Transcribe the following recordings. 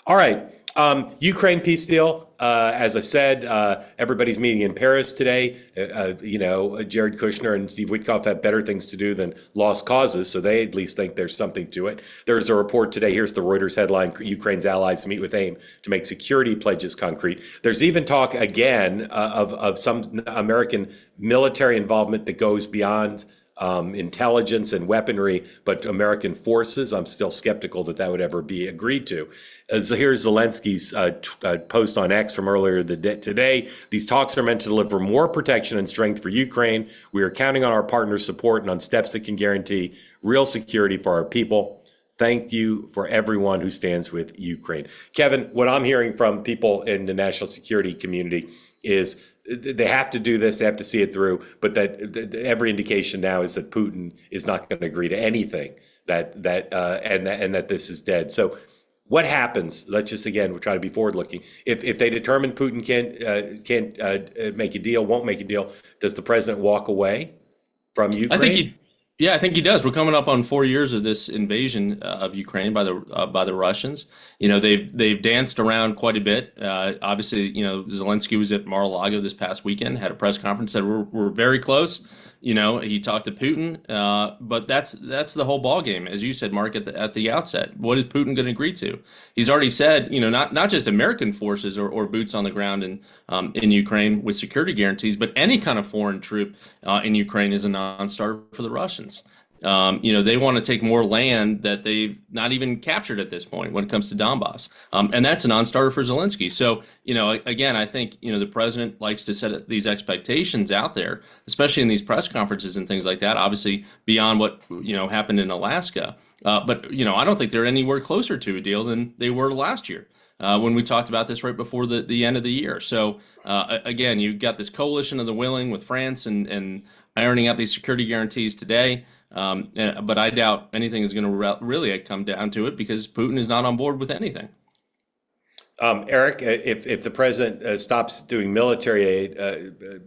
All right. Ukraine peace deal. As I said, everybody's meeting in Paris today. Jared Kushner and Steve Witkoff have better things to do than lost causes, so they at least think there's something to it. There's a report today. Here's the Reuters headline: Ukraine's allies meet with aim to make security pledges concrete. There's even talk again of some American military involvement that goes beyond intelligence and weaponry, but American forces. I'm still skeptical that that would ever be agreed to. So here's Zelensky's post on X from earlier today. These talks are meant to deliver more protection and strength for Ukraine. We are counting on our partners' support and on steps that can guarantee real security for our people. Thank you for everyone who stands with Ukraine. Kevin, what I'm hearing from people in the national security community is they have to do this, they have to see it through, but that every indication now is that Putin is not going to agree to anything and that this is dead. So what happens? Let's just, again, we'll try to be forward looking. If they determine Putin can't make a deal, won't make a deal, does the president walk away from Ukraine? I think he does. We're coming up on 4 years of this invasion of Ukraine by the Russians. They've danced around quite a bit. Obviously, Zelensky was at Mar-a-Lago this past weekend, had a press conference, said we're very close. He talked to Putin, but that's the whole ball game, as you said, Mark, at the outset. What is Putin going to agree to? He's already said, not just American forces or boots on the ground in Ukraine with security guarantees, but any kind of foreign troop in Ukraine is a non-starter for the Russians. They want to take more land that they've not even captured at this point when it comes to Donbass. And that's a non-starter for Zelensky. So, again, I think, the president likes to set these expectations out there, especially in these press conferences and things like that, obviously beyond what, happened in Alaska. But I don't think they're anywhere closer to a deal than they were last year. When we talked about this right before the end of the year. So, again, you've got this coalition of the willing with France and ironing out these security guarantees today. But I doubt anything is going to really come down to it because Putin is not on board with anything. Eric, if the president stops doing military aid,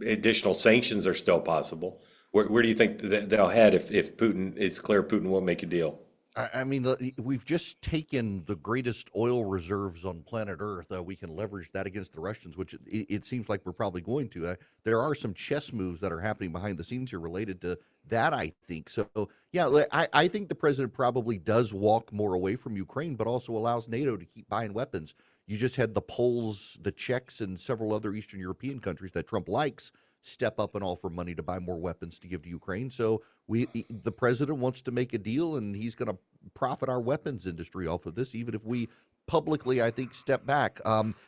additional sanctions are still possible. Where do you think they'll head if it's clear Putin won't make a deal? I mean, we've just taken the greatest oil reserves on planet Earth. We can leverage that against the Russians, which it seems like we're probably going to. There are some chess moves that are happening behind the scenes here related to that, I think. So, yeah, I think the president probably does walk more away from Ukraine, but also allows NATO to keep buying weapons. You just had the Poles, the Czechs, and several other Eastern European countries that Trump likes step up and offer money to buy more weapons to give to Ukraine. So the president wants to make a deal, and he's going to profit our weapons industry off of this, even if we publicly, I think, step back.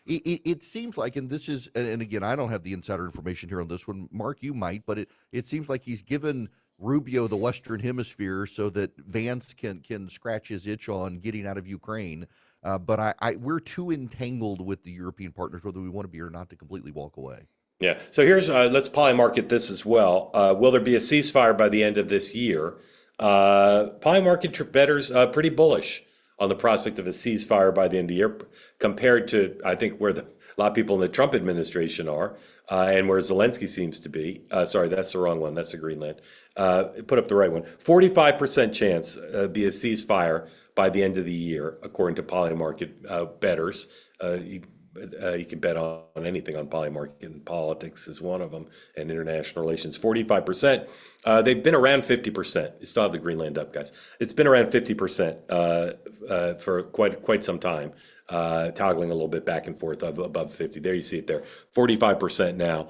It seems like, and this is, and again, I don't have the insider information here on this one. Mark, you might, but it seems like he's given Rubio the Western Hemisphere so that Vance can scratch his itch on getting out of Ukraine. But we're too entangled with the European partners, whether we want to be or not, to completely walk away. Yeah. So here's let's Polymarket this as well. Will there be a ceasefire by the end of this year? Polymarket bettors pretty bullish on the prospect of a ceasefire by the end of the year, compared to I think where a lot of people in the Trump administration are, and where Zelensky seems to be. Sorry, that's the wrong one. That's the Greenland. Put up the right one. 45% chance be a ceasefire by the end of the year, according to Polymarket bettors. You can bet on anything on Polymarket, and politics is one of them, and international relations. 45%. They've been around 50%. You still have the Greenland up, guys. It's been around 50% for quite some time, toggling a little bit back and forth above 50. There you see it there. 45% now.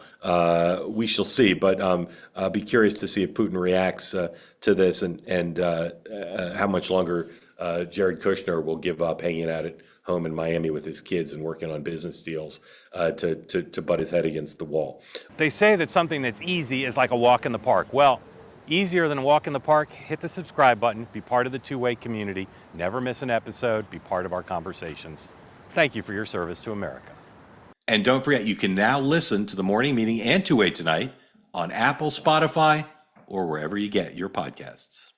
We shall see, but I'll be curious to see if Putin reacts to this and how much longer Jared Kushner will give up hanging out at home in Miami with his kids and working on business deals to butt his head against the wall. They say that something that's easy is like a walk in the park. Well, easier than a walk in the park, hit the subscribe button, be part of the two-way community, never miss an episode, be part of our conversations. Thank you for your service to America. And don't forget, you can now listen to the morning meeting and Two-Way Tonight on Apple, Spotify, or wherever you get your podcasts.